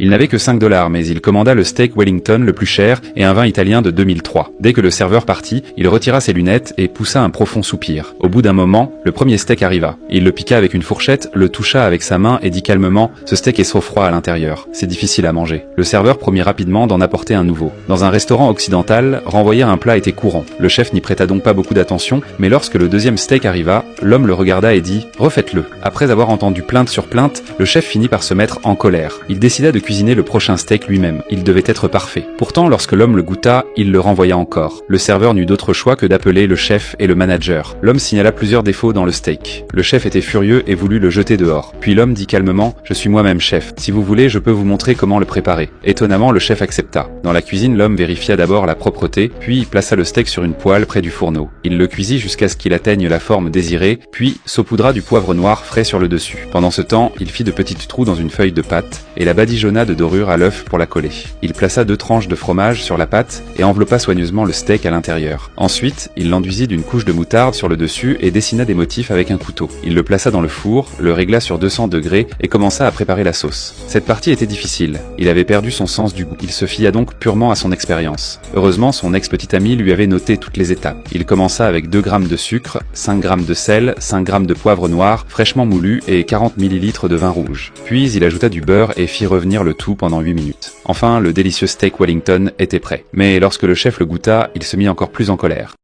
Il n'avait que 5 $, mais il commanda le steak Wellington le plus cher et un vin italien de 2003. Dès que le serveur partit, il retira ses lunettes et poussa un profond soupir. Au bout d'un moment, le premier steak arriva. Il le piqua avec une fourchette, le toucha avec sa main et dit calmement « Ce steak est trop froid à l'intérieur. C'est difficile à manger. » Le serveur promit rapidement d'en apporter un nouveau. Dans un restaurant occidental, renvoyer un plat était courant. Le chef n'y prêta donc pas beaucoup d'attention, mais lorsque le deuxième steak arriva, l'homme le regarda et dit « Refaites-le ». Après avoir entendu plainte sur plainte, le chef finit par se mettre en colère. Il décida de cuisiner le prochain steak lui-même. Il devait être parfait. Pourtant, lorsque l'homme le goûta, il le renvoya encore. Le serveur n'eut d'autre choix que d'appeler le chef et le manager. L'homme signala plusieurs défauts dans le steak. Le chef était furieux et voulut le jeter dehors. Puis l'homme dit calmement « Je suis moi-même chef. Si vous voulez, je peux vous montrer comment le préparer. » Étonnamment, le chef accepta. Dans la cuisine, l'homme vérifia d'abord la propreté, puis il plaça le steak sur une poêle près du fourneau. Il le cuisit jusqu'à ce qu'il atteigne la forme désirée, puis saupoudra du poivre noir frais sur le dessus. Pendant ce temps, il fit de petits trous dans une feuille de pâte et la badigeonna de dorure à l'œuf pour la coller. Il plaça 2 tranches de fromage sur la pâte et enveloppa soigneusement le steak à l'intérieur. Ensuite, il l'enduisit d'une couche de moutarde sur le dessus et dessina des motifs avec un couteau. Il le plaça dans le four, le régla sur 200 degrés et commença à préparer la sauce. Cette partie était difficile. Il avait perdu son sens du goût. Il se fia donc purement à son expérience. Heureusement, son ex-petit ami lui avait noté toutes les étapes. Il commença avec 2 grammes de sucre, 5 grammes de sel, 5 grammes de poivre noir, fraîchement moulu et 40 ml de vin rouge. Puis il ajouta du beurre et fit revenir le tout pendant 8 minutes. Enfin, le délicieux steak Wellington était prêt. Mais lorsque le chef le goûta, il se mit encore plus en colère.